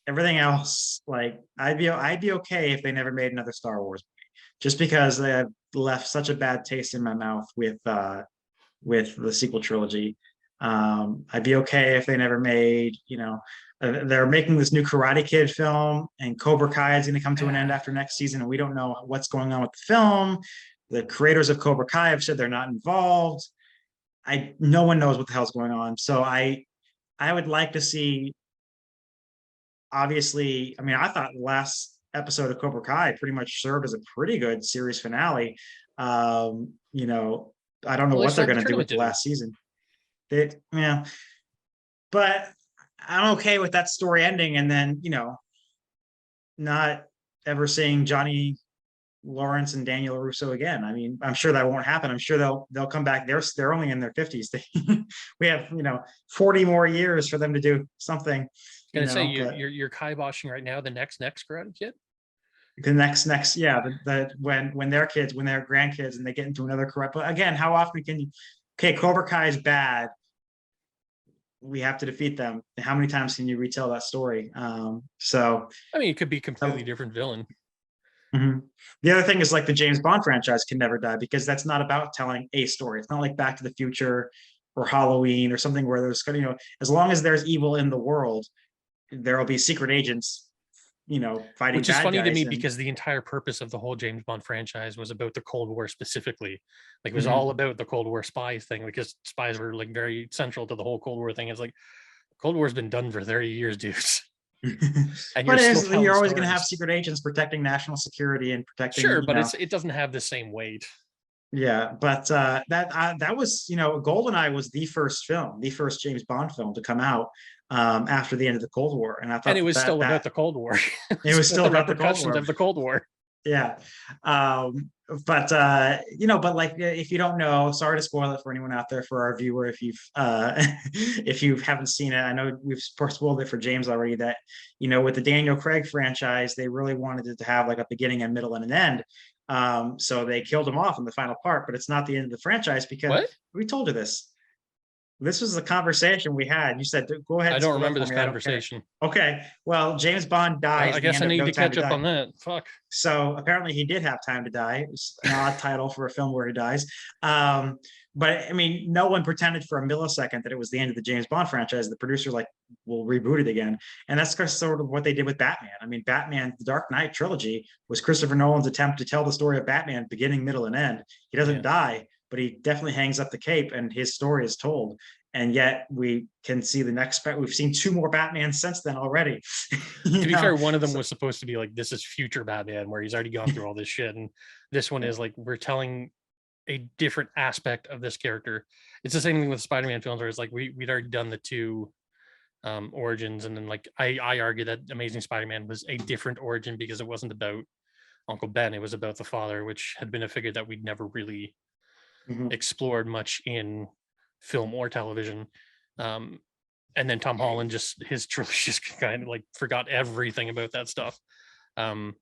Everything else, like I'd be okay if they never made another Star Wars movie, just because they have left such a bad taste in my mouth with the sequel trilogy. I'd be okay if they never made, they're making this new Karate Kid film, and Cobra Kai is going to come to an end after next season, and we don't know what's going on with the film. The creators of Cobra Kai have said they're not involved. No one knows what the hell's going on. So I would like to see. Obviously, I mean, I thought the last episode of Cobra Kai pretty much served as a pretty good series finale. You know, I don't know Well, they what still they're have the going to do with tournament the to do. last season. Yeah, but I'm okay with that story ending, and then not ever seeing Johnny Lawrence and Daniel Russo again. I mean, I'm sure that won't happen. I'm sure they'll come back. They're only in their 50s. We have 40 more years for them to do something. Gonna say But you're kiboshing right now the next Karate Kid. the next yeah, when their kids, when their grandkids, and they get into another correct. But again, how often can you? Okay, Cobra Kai is bad. We have to defeat them. How many times can you retell that story? I mean, it could be a completely different villain. Mm-hmm. The other thing is like the James Bond franchise can never die because that's not about telling a story. It's not like Back to the Future or Halloween or something where there's as long as there's evil in the world, there will be secret agents, fighting Which is bad funny to guys. me And because the entire purpose of the whole James Bond franchise was about the Cold War specifically. Like it was all mm-hmm. about the Cold War spies thing because spies were like very central to the whole Cold War thing. It's like Cold War's been done for 30 years, dudes. And you're But still telling you're always going to have stories. secret agents protecting national security and protecting, Sure, but it doesn't have the same weight. Yeah, but that was GoldenEye was the first film, the first James Bond film to come out after the end of the Cold War, and I And thought it was that still that about the Cold War. it was still The about the Cold repercussions War. of the Cold War. Yeah, but but like if you don't know, sorry to spoil it for anyone out there, for our viewer, if you've if you haven't seen it. I know we've spoiled it for James already. That with the Daniel Craig franchise, they really wanted it to have like a beginning, and middle, and an end. So they killed him off in the final part, but it's not the end of the franchise because What? we told you this. This was the conversation we had. You said, go ahead I and don't spoil it remember for this me. I don't care. conversation. Okay. Well, James Bond dies I at the guess end I of need No to Time catch to up Die. on that. Fuck. So apparently he did have time to die. It's an odd title for a film where he dies. But I mean, no one pretended for a millisecond that it was the end of the James Bond franchise. The producers will reboot it again. And that's sort of what they did with Batman. I mean, Batman, the Dark Knight trilogy was Christopher Nolan's attempt to tell the story of Batman beginning, middle, and end. He doesn't Yeah. die, but he definitely hangs up the cape and his story is told. And yet we can see the next, we've seen 2 more Batman since then already. To be fair, one of them was supposed to be like, this is future Batman, where he's already gone through all this shit. And this one is like, we're telling a different aspect of this character. It's the same thing with Spider-Man films, where it's like, we'd already done the 2 origins. And then like, I argue that Amazing Spider-Man was a different origin because it wasn't about Uncle Ben. It was about the father, which had been a figure that we'd never really explored much in film or television. And then Tom Holland, just his trilogy just kind of like forgot everything about that stuff. I've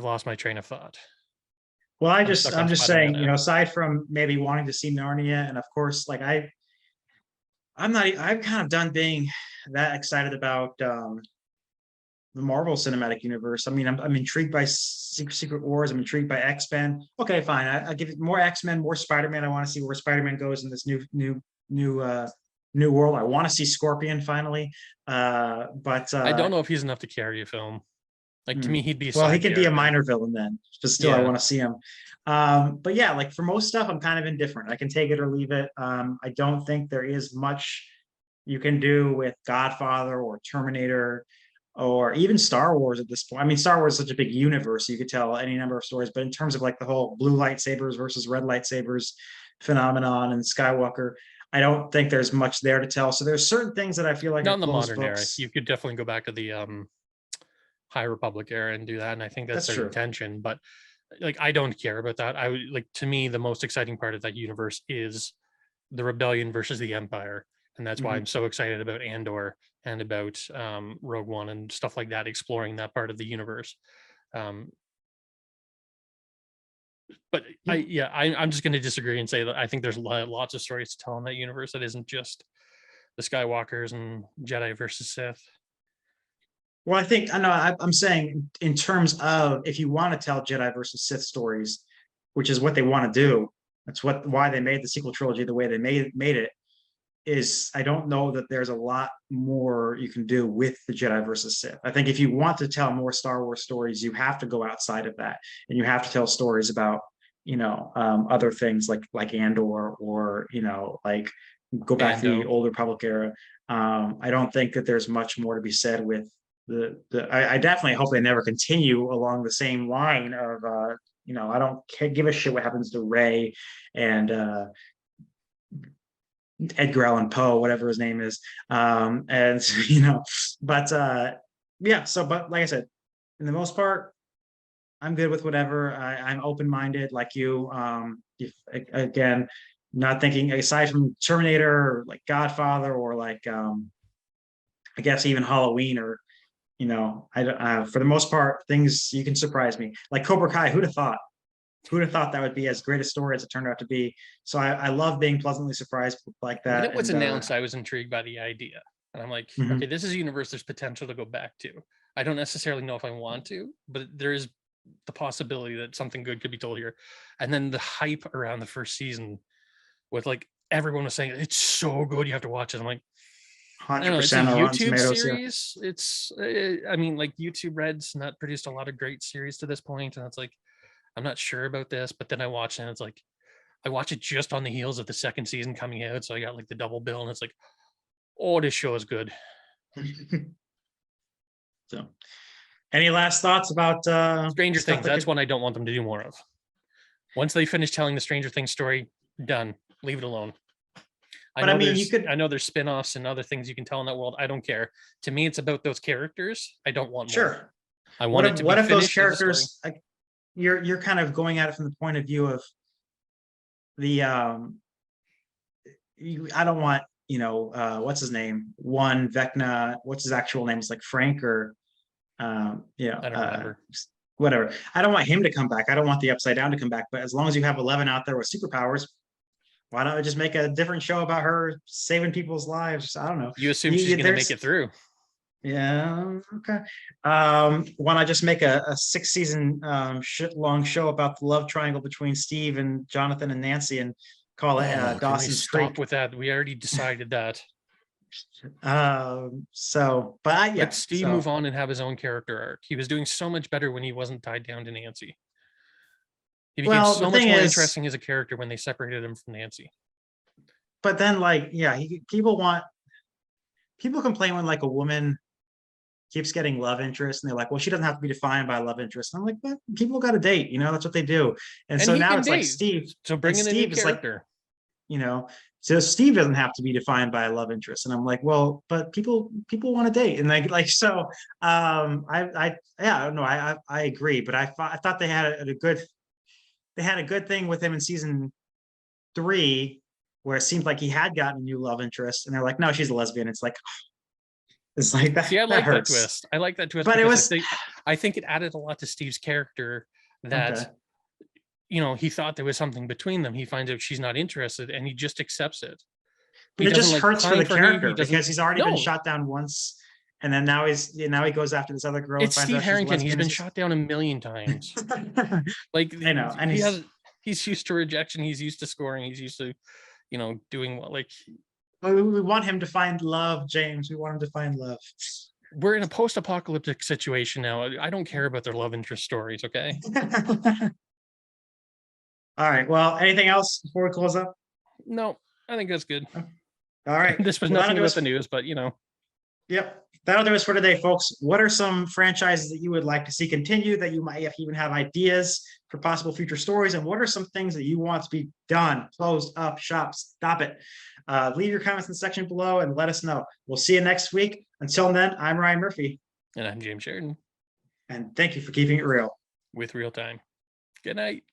lost my train of thought. Well, I'm just saying, you know, aside from maybe wanting to see Narnia, and of course, like I'm kind of done being that excited about the Marvel Cinematic Universe. I mean, I'm intrigued by Secret Wars. I'm intrigued by X-Men. Okay, fine. I give it more X-Men, more Spider-Man. I want to see where Spider-Man goes in this new world. I want to see Scorpion finally. But I don't know if he's enough to carry a film. Like, to me, he'd be well, he could be a minor villain then, but still, I want to see him. But yeah, like for most stuff, I'm kind of indifferent. I can take it or leave it. I don't think there is much you can do with Godfather or Terminator or even Star Wars at this point. I mean, Star Wars is such a big universe, you could tell any number of stories, but in terms of like the whole blue lightsabers versus red lightsabers phenomenon and Skywalker, I don't think there's much there to tell. So there's certain things that I feel like not in the modern era. You could definitely go back to the High Republic era and do that, and I think that's their intention. But like, I don't care about that. I would like, to me, the most exciting part of that universe is the rebellion versus the Empire, and that's why I'm so excited about Andor and about Rogue One and stuff like that, exploring that part of the universe. But I'm just going to disagree and say that I think there's lots of stories to tell in that universe that isn't just the Skywalkers and Jedi versus Sith. Well, I think I know I'm saying in terms of if you want to tell Jedi versus Sith stories, which is what they want to do. That's why they made the sequel trilogy the way they made it. Is I don't know that there's a lot more you can do with the Jedi versus Sith. I think if you want to tell more Star Wars stories, you have to go outside of that, and you have to tell stories about, you know, other things like Andor, or, you know, like go back to the old Republic era. I don't think that there's much more to be said with I definitely hope they never continue along the same line of you know, I don't give a shit what happens to Rey and Edgar Allan Poe, whatever his name is. And you know, but yeah, so but like I said, in the most part, I'm good with whatever. I'm open-minded like you. Again, not thinking aside from Terminator or like Godfather or like I guess even Halloween, or, you know, for the most part, things you can surprise me. Like Cobra Kai, who'd have thought? Who'd have thought that would be as great a story as it turned out to be? So I love being pleasantly surprised like that. When it was announced, I was intrigued by the idea. And I'm like, okay, this is a universe there's potential to go back to. I don't necessarily know if I want to, but there is the possibility that something good could be told here. And then the hype around the first season with like everyone was saying, it's so good, you have to watch it. I'm like, 100% it's a YouTube series. Yeah. It's, I mean, like YouTube Red's not produced a lot of great series to this point, and it's like, I'm not sure about this. But then I watch it, and it's like, I watch it just on the heels of the second season coming out, so I got like the double bill, and it's like, oh, this show is good. So, any last thoughts about Stranger Things? That's one I don't want them to do more of. Once they finish telling the Stranger Things story, done. Leave it alone. I know there's spin-offs and other things you can tell in that world. I don't care. To me, it's about those characters. I don't want more. I want it to be finished. What if those characters, like, you're kind of going at it from the point of view of the I don't want, you know, what's his name? One Vecna, what's his actual name? It's like Frank or you know, I don't remember. Whatever. I don't want him to come back. I don't want the Upside Down to come back. But as long as you have 11 out there with superpowers, why don't I just make a different show about her saving people's lives? I don't know. You assume she's going to make it through. Yeah. Okay. Why don't I just make a 6-season long show about the love triangle between Steve and Jonathan and Nancy, and call it Dawson's Creek? Stop with that. We already decided that. So, but let Steve move on and have his own character arc. He was doing so much better when he wasn't tied down to Nancy. He became Well, so the much thing more is, interesting as a character when they separated him from Nancy. but then like, yeah, people complain when like a woman keeps getting love interest and they're like, well, she doesn't have to be defined by a love interest. And I'm like, but people got to date, that's what they do. And And so he now can it's like date. Steve, So and bring in a new Steve is like, character. you know, so Steve doesn't have to be defined by a love interest. And I'm like, well, but people want to date. And like, so, yeah, no, I agree. But I thought they had a good thing with him in season 3, where it seemed like he had gotten a new love interest. And they're like, no, she's a lesbian. It's like See, that, I that like that hurts. twist. I like that twist But it because was, I think it added a lot to Steve's character okay. that he thought there was something between them. He finds out she's not interested and he just accepts it. But He it doesn't just like hurts for pine the for her. He character doesn't because he's already been no, shot down once, and then now he goes after this other girl and it's finds Steve out she's a Harrington. He's lesbian. been shot down a million times. Like I know, and he's used to rejection, he's used to scoring, he's used to, doing what like we want him to find love, James. We want him to find love. we're in a post-apocalyptic situation now. I don't care about their love interest stories, okay? All right. Well, anything else before we close up? No, I think that's good. All right. This was Well, nothing about the news, but yep. That'll do us for today, folks. What are some franchises that you would like to see continue, that you might even have ideas for possible future stories? And what are some things that you want to be done, closed up, shop, stop it? Leave your comments in the section below and let us know. We'll see you next week. Until then, I'm Ryan Murphy. And I'm James Sheridan. And thank you for keeping it real. With ReelTime. Good night.